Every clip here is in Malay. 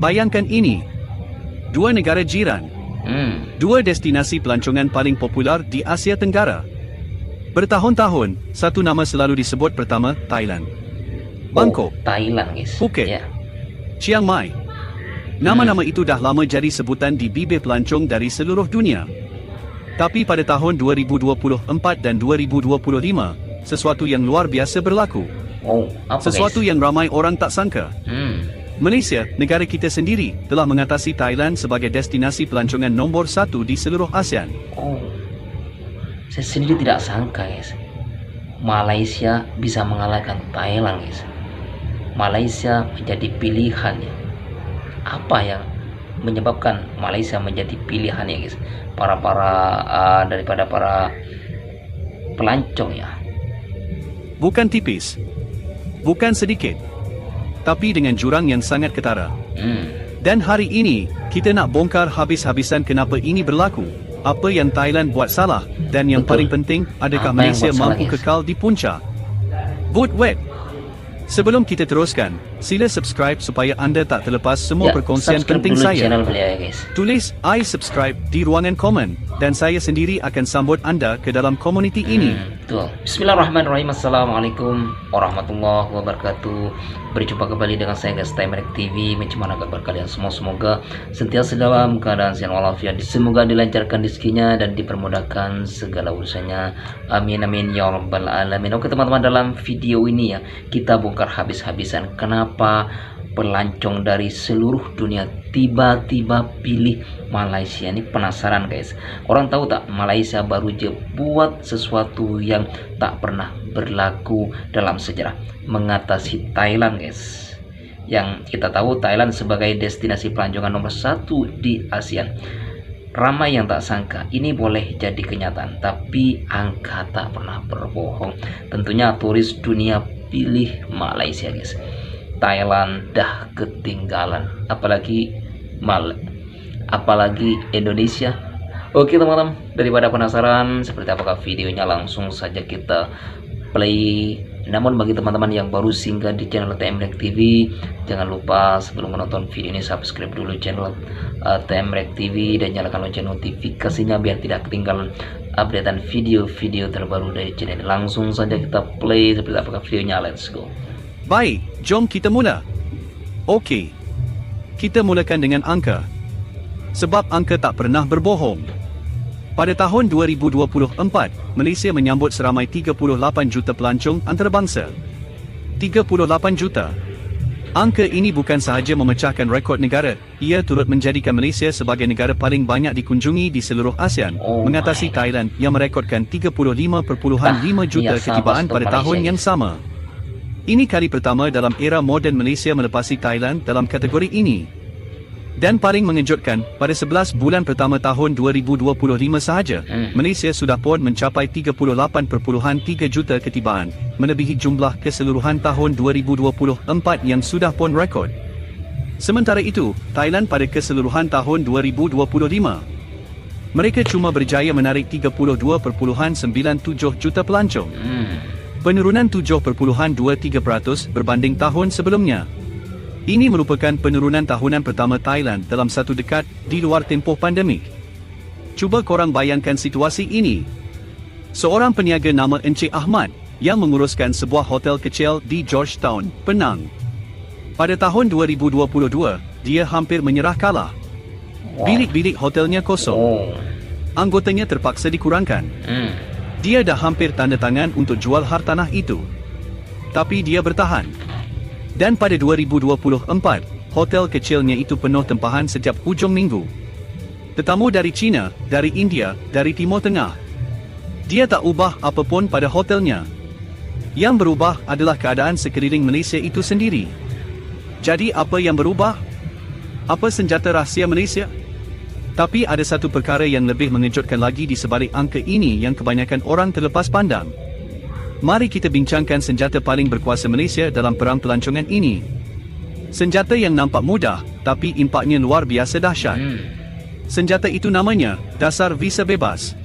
Bayangkan ini. Dua negara jiran. Dua destinasi pelancongan paling popular di Asia Tenggara. Bertahun-tahun, satu nama selalu disebut. Pertama, Thailand. Bangkok, Thailand guys. Phuket, Chiang Mai. Nama-nama itu dah lama jadi sebutan di bibir pelancong dari seluruh dunia. Tapi pada tahun 2024 dan 2025, sesuatu yang luar biasa berlaku. Apa Sesuatu guys? yang ramai orang tak sangka. Malaysia, negara kita sendiri, telah mengatasi Thailand sebagai destinasi pelancongan nombor 1 di seluruh ASEAN. Saya sendiri tidak sangka guys, Malaysia bisa mengalahkan Thailand guys. Malaysia menjadi pilihannya. Apa yang menyebabkan Malaysia menjadi pilihannya guys? Daripada para pelancong ya. Bukan tipis, bukan sedikit, tapi dengan jurang yang sangat ketara. Dan hari ini, kita nak bongkar habis-habisan kenapa ini berlaku, apa yang Thailand buat salah, dan yang paling penting, adakah Apa yang Malaysia buat salah, mampu guys? kekal di puncak. Boot wet. Sebelum kita teruskan, sila subscribe supaya anda tak terlepas semua perkongsian subscribe penting dulu saya. channel beliau ya guys. Tulis I subscribe di ruangan komen, dan saya sendiri akan sambut anda ke dalam komuniti ini. Betul. Bismillahirrahmanirrahim. Assalamualaikum warahmatullahi wabarakatuh. Berjumpa kembali dengan saya guys, Timerek TV. Bagaimana kabar kalian semua? Semoga sentiasa dalam keadaan sehat walafiat. Semoga dilancarkan rezekinya dan dipermudahkan segala urusannya. Amin amin ya rabbal alamin. Oke teman-teman, dalam video ini ya kita bongkar habis-habisan kenapa pelancong dari seluruh dunia tiba-tiba pilih Malaysia. Ini penasaran guys. Orang tahu tak, Malaysia baru je buat sesuatu yang tak pernah berlaku dalam sejarah, mengatasi Thailand guys. Yang kita tahu Thailand sebagai destinasi pelancongan nomor 1 di ASEAN. Ramai yang tak sangka ini boleh jadi kenyataan, tapi angka tak pernah berbohong. Tentunya turis dunia pilih Malaysia guys. Thailand dah ketinggalan, apalagi Indonesia. Oke teman-teman, daripada penasaran seperti apakah videonya, langsung saja kita play. Namun bagi teman-teman yang baru singgah di channel Timerek TV, jangan lupa sebelum menonton video ini subscribe dulu channel Timerek TV dan nyalakan lonceng notifikasinya biar tidak ketinggalan updatean video-video terbaru dari channel ini. Langsung saja kita play seperti apakah videonya, let's go. Baik, jom kita mula. Okey, kita mulakan dengan angka. Sebab angka tak pernah berbohong. Pada tahun 2024, Malaysia menyambut seramai 38 juta pelancong antarabangsa. 38 juta. Angka ini bukan sahaja memecahkan rekod negara, ia turut menjadikan Malaysia sebagai negara paling banyak dikunjungi di seluruh ASEAN, mengatasi Thailand yang merekodkan 35.5 juta ketibaan pada tahun yang sama. Ini kali pertama dalam era moden Malaysia melepasi Thailand dalam kategori ini. Dan paling mengejutkan, pada 11 bulan pertama tahun 2025 sahaja, Malaysia sudah pun mencapai 38.3 juta ketibaan, melebihi jumlah keseluruhan tahun 2024 yang sudah pun rekod. Sementara itu, Thailand pada keseluruhan tahun 2025, mereka cuma berjaya menarik 32.97 juta pelancong. Penurunan 7.23% berbanding tahun sebelumnya. Ini merupakan penurunan tahunan pertama Thailand dalam satu dekad di luar tempoh pandemik. Cuba korang bayangkan situasi ini. Seorang peniaga nama Encik Ahmad yang menguruskan sebuah hotel kecil di Georgetown, Penang. Pada tahun 2022, dia hampir menyerah kalah. Bilik-bilik hotelnya kosong. Anggotanya terpaksa dikurangkan. Dia dah hampir tanda tangan untuk jual hartanah itu. Tapi dia bertahan. Dan pada 2024, hotel kecilnya itu penuh tempahan setiap hujung minggu. Tetamu dari China, dari India, dari Timur Tengah. Dia tak ubah apapun pada hotelnya. Yang berubah adalah keadaan sekeliling Malaysia itu sendiri. Jadi apa yang berubah? Apa senjata rahsia Malaysia? Tapi ada satu perkara yang lebih mengejutkan lagi di sebalik angka ini yang kebanyakan orang terlepas pandang. Mari kita bincangkan senjata paling berkuasa Malaysia dalam perang pelancongan ini. Senjata yang nampak mudah, tapi impaknya luar biasa dahsyat. Senjata itu namanya dasar visa bebas.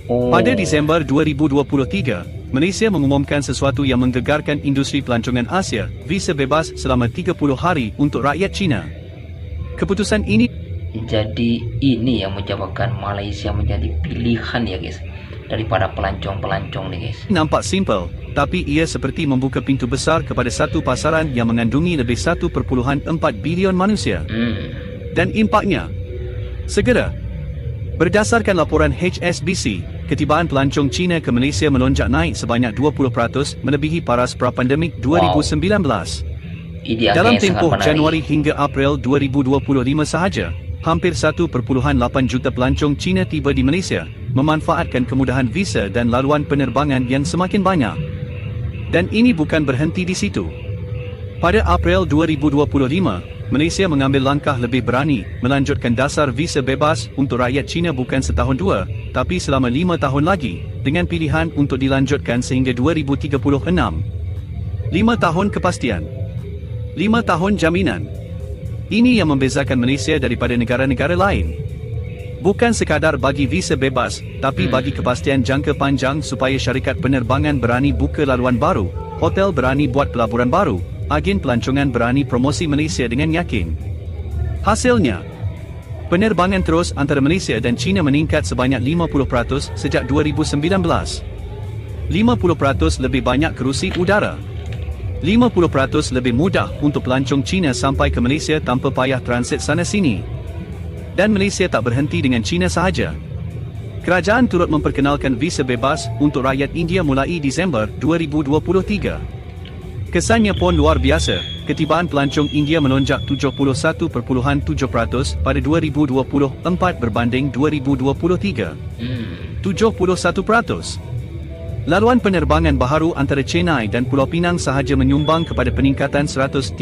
Pada Disember 2023, Malaysia mengumumkan sesuatu yang menggegarkan industri pelancongan Asia, visa bebas selama 30 hari untuk rakyat China. Keputusan ini Jadi ini yang menyebabkan Malaysia menjadi pilihan ya guys, daripada pelancong-pelancong nih guys. nampak simple, tapi ia seperti membuka pintu besar kepada satu pasaran yang mengandungi lebih 1.4 bilion manusia. Dan impaknya segera. Berdasarkan laporan HSBC, ketibaan pelancong Cina ke Malaysia melonjak naik sebanyak 20% melebihi paras pra-pandemik 2019. Ini Dalam angka yang sangat tempoh menarik. Januari hingga April 2025 sahaja, hampir 1.8 juta pelancong Cina tiba di Malaysia, memanfaatkan kemudahan visa dan laluan penerbangan yang semakin banyak. Dan ini bukan berhenti di situ. Pada April 2025, Malaysia mengambil langkah lebih berani melanjutkan dasar visa bebas untuk rakyat Cina bukan setahun dua, tapi selama 5 tahun lagi, dengan pilihan untuk dilanjutkan sehingga 2036. 5 tahun kepastian. 5 tahun jaminan. Ini yang membezakan Malaysia daripada negara-negara lain. Bukan sekadar bagi visa bebas, tapi bagi kepastian jangka panjang supaya syarikat penerbangan berani buka laluan baru, hotel berani buat pelaburan baru, agen pelancongan berani promosi Malaysia dengan yakin. Hasilnya, penerbangan terus antara Malaysia dan China meningkat sebanyak 50% sejak 2019. 50% lebih banyak kerusi udara. 50% lebih mudah untuk pelancong China sampai ke Malaysia tanpa payah transit sana sini. Dan Malaysia tak berhenti dengan China sahaja. Kerajaan turut memperkenalkan visa bebas untuk rakyat India mulai Disember 2023. Kesannya pun luar biasa, ketibaan pelancong India melonjak 71.7% pada 2024 berbanding 2023. 71%. Laluan penerbangan baharu antara Chennai dan Pulau Pinang sahaja menyumbang kepada peningkatan 138%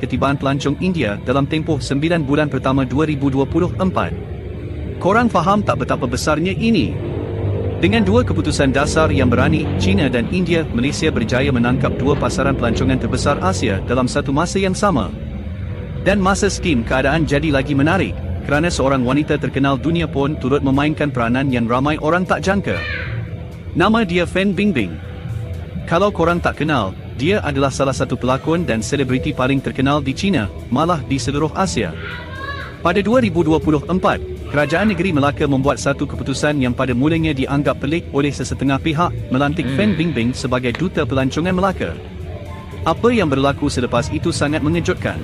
ketibaan pelancong India dalam tempoh 9 bulan pertama 2024. Korang faham tak betapa besarnya ini? Dengan dua keputusan dasar yang berani, China dan India, Malaysia berjaya menangkap dua pasaran pelancongan terbesar Asia dalam satu masa yang sama. Dan masa skim keadaan jadi lagi menarik, kerana seorang wanita terkenal dunia pun turut memainkan peranan yang ramai orang tak jangka. Nama dia Fan Bingbing. Kalau korang tak kenal, dia adalah salah satu pelakon dan selebriti paling terkenal di China, malah di seluruh Asia. Pada 2024, Kerajaan Negeri Melaka membuat satu keputusan yang pada mulanya dianggap pelik oleh sesetengah pihak, melantik Fan Bingbing sebagai Duta Pelancongan Melaka. Apa yang berlaku selepas itu sangat mengejutkan.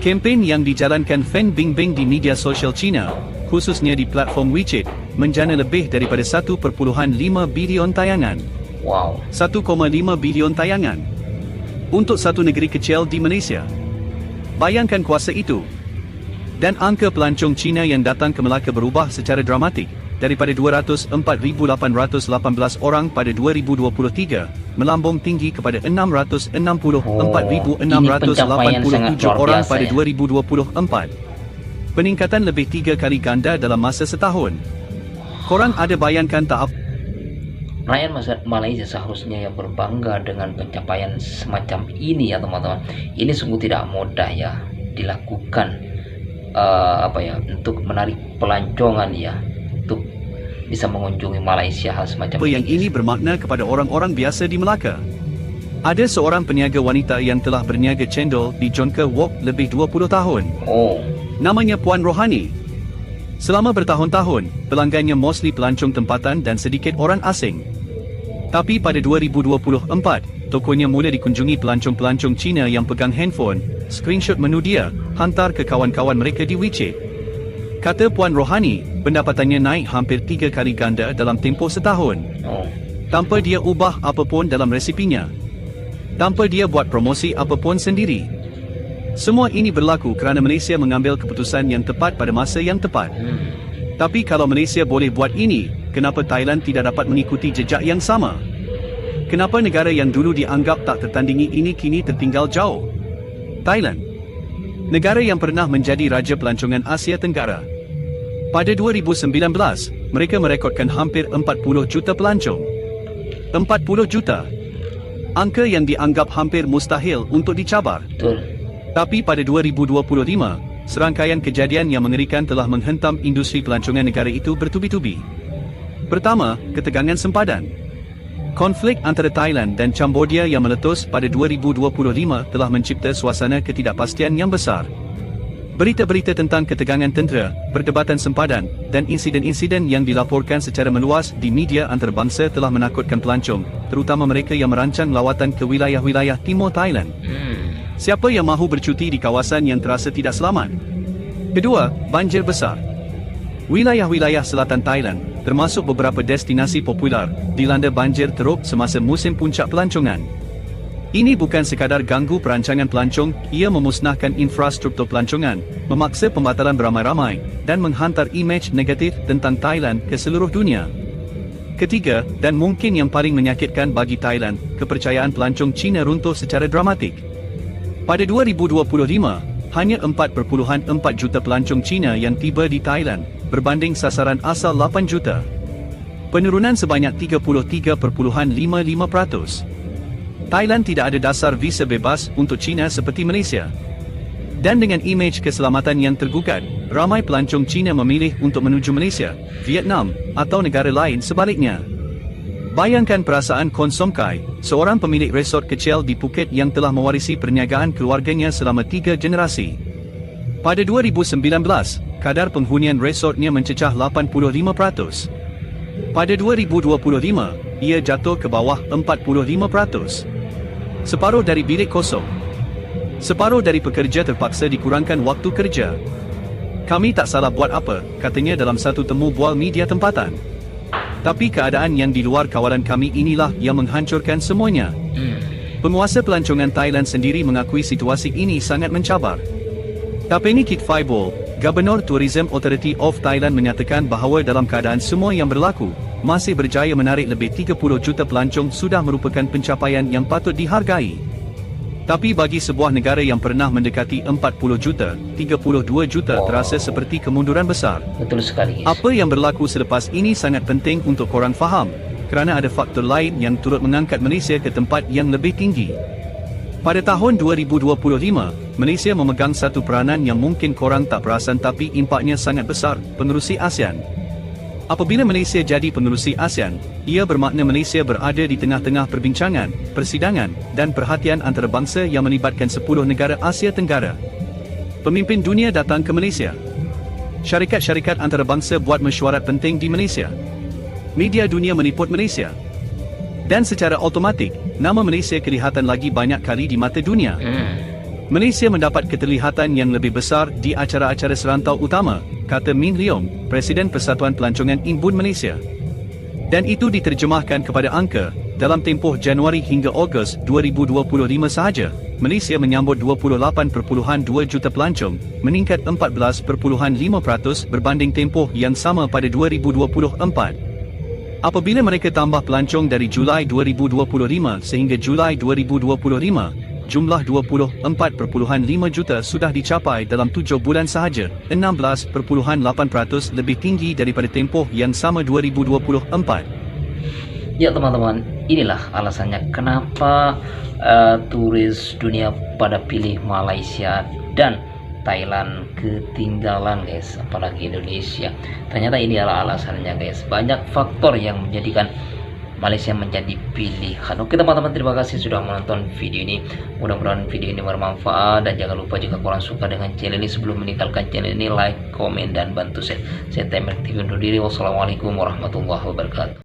Kempen yang dijalankan Fan Bingbing di media sosial China, khususnya di platform WeChat, menjana lebih daripada 1.5 bilion tayangan. Wow. 1,5 bilion tayangan. Untuk satu negeri kecil di Malaysia. Bayangkan kuasa itu. Dan angka pelancong Cina yang datang ke Melaka berubah secara dramatik, daripada 204,818 orang pada 2023, melambung tinggi kepada 664,687 orang pada 2024. Peningkatan lebih 3 kali ganda dalam masa setahun. Korang ada bayangkan tak apa? Rakyat Malaysia seharusnya yang berbangga dengan pencapaian semacam ini ya teman-teman. Ini sungguh tidak mudah ya dilakukan. Untuk menarik pelancongan ya, untuk bisa mengunjungi Malaysia, hal semacam Apa yang ini bermakna kepada orang-orang biasa di Melaka? Ada seorang peniaga wanita yang telah berniaga cendol di Jonker Walk lebih 20 tahun. Namanya Puan Rohani. Selama bertahun-tahun, pelanggannya mostly pelancong tempatan dan sedikit orang asing. Tapi pada 2024, tokonya mula dikunjungi pelancong-pelancong Cina yang pegang handphone, screenshot menu dia, hantar ke kawan-kawan mereka di WeChat. Kata Puan Rohani, pendapatannya naik hampir 3 kali ganda dalam tempoh setahun. Tanpa dia ubah apapun dalam resipinya. Tanpa dia buat promosi apapun sendiri. Semua ini berlaku kerana Malaysia mengambil keputusan yang tepat pada masa yang tepat. Tapi kalau Malaysia boleh buat ini, kenapa Thailand tidak dapat mengikuti jejak yang sama? Kenapa negara yang dulu dianggap tak tertandingi ini kini tertinggal jauh? Thailand, negara yang pernah menjadi raja pelancongan Asia Tenggara. Pada 2019, mereka merekodkan hampir 40 juta pelancong. 40 juta. Angka yang dianggap hampir mustahil untuk dicabar. Betul. Tapi pada 2025, serangkaian kejadian yang mengerikan telah menghentam industri pelancongan negara itu bertubi-tubi. Pertama, ketegangan sempadan. Konflik antara Thailand dan Cambodia yang meletus pada 2025 telah mencipta suasana ketidakpastian yang besar. Berita-berita tentang ketegangan tentera, perdebatan sempadan, dan insiden-insiden yang dilaporkan secara meluas di media antarabangsa telah menakutkan pelancong, terutama mereka yang merancang lawatan ke wilayah-wilayah timur Thailand. Siapa yang mahu bercuti di kawasan yang terasa tidak selamat? Kedua, banjir besar. Wilayah-wilayah selatan Thailand, termasuk beberapa destinasi popular, dilanda banjir teruk semasa musim puncak pelancongan. Ini bukan sekadar ganggu perancangan pelancong, ia memusnahkan infrastruktur pelancongan, memaksa pembatalan beramai-ramai, dan menghantar imej negatif tentang Thailand ke seluruh dunia. Ketiga, dan mungkin yang paling menyakitkan bagi Thailand, kepercayaan pelancong Cina runtuh secara dramatik. Pada 2025, hanya 4.4 juta pelancong Cina yang tiba di Thailand, berbanding sasaran asal 8 juta. Penurunan sebanyak 33.55%. Thailand tidak ada dasar visa bebas untuk Cina seperti Malaysia. Dan dengan imej keselamatan yang tergugat, ramai pelancong Cina memilih untuk menuju Malaysia, Vietnam, atau negara lain sebaliknya. Bayangkan perasaan Kon Som Kai, seorang pemilik resort kecil di Phuket yang telah mewarisi perniagaan keluarganya selama 3 generasi. Pada 2019, kadar penghunian resortnya mencecah 85%. Pada 2025, ia jatuh ke bawah 45%. Separuh dari bilik kosong. Separuh dari pekerja terpaksa dikurangkan waktu kerja. Kami tak salah buat apa, katanya dalam satu temu bual media tempatan. Tapi keadaan yang di luar kawalan kami inilah yang menghancurkan semuanya. Penguasa pelancongan Thailand sendiri mengakui situasi ini sangat mencabar. Tapeni Kitphaiboul, Gubernur Tourism Authority of Thailand menyatakan bahawa dalam keadaan semua yang berlaku, masih berjaya menarik lebih 30 juta pelancong sudah merupakan pencapaian yang patut dihargai. Tapi bagi sebuah negara yang pernah mendekati 40 juta, 32 juta terasa seperti kemunduran besar. Betul sekali, guys. Apa yang berlaku selepas ini sangat penting untuk korang faham, kerana ada faktor lain yang turut mengangkat Malaysia ke tempat yang lebih tinggi. Pada tahun 2025, Malaysia memegang satu peranan yang mungkin korang tak perasan tapi impaknya sangat besar, penerusi ASEAN. Apabila Malaysia jadi penerusi ASEAN, ia bermakna Malaysia berada di tengah-tengah perbincangan, persidangan, dan perhatian antarabangsa yang melibatkan 10 negara Asia Tenggara. Pemimpin dunia datang ke Malaysia. Syarikat-syarikat antarabangsa buat mesyuarat penting di Malaysia. Media dunia meliput Malaysia. Dan secara automatik, nama Malaysia kelihatan lagi banyak kali di mata dunia. Malaysia mendapat keterlihatan yang lebih besar di acara-acara serantau utama, kata Min Leong, Presiden Persatuan Pelancongan Inbun Malaysia. Dan itu diterjemahkan kepada angka, dalam tempoh Januari hingga Ogos 2025 sahaja, Malaysia menyambut 28.2 juta pelancong, meningkat 14.5% berbanding tempoh yang sama pada 2024. Apabila mereka tambah pelancong dari Julai 2025 sehingga Julai 2025, jumlah 24.5 juta sudah dicapai dalam 7 bulan sahaja, 16.8% lebih tinggi daripada tempoh yang sama 2024. Ya teman-teman, inilah alasannya kenapa turis dunia pada pilih Malaysia dan Thailand ketinggalan, guys, apalagi Indonesia. Ternyata ini adalah alasannya, guys. Banyak faktor yang menjadikan Malaysia menjadi pilihan. Oke teman-teman, terima kasih sudah menonton video ini. Mudah-mudahan video ini bermanfaat, dan jangan lupa jika korang suka dengan channel ini, sebelum meninggalkan channel ini, like, komen, dan bantu share. Saya Temerek TV undur diri. Wassalamualaikum warahmatullahi wabarakatuh.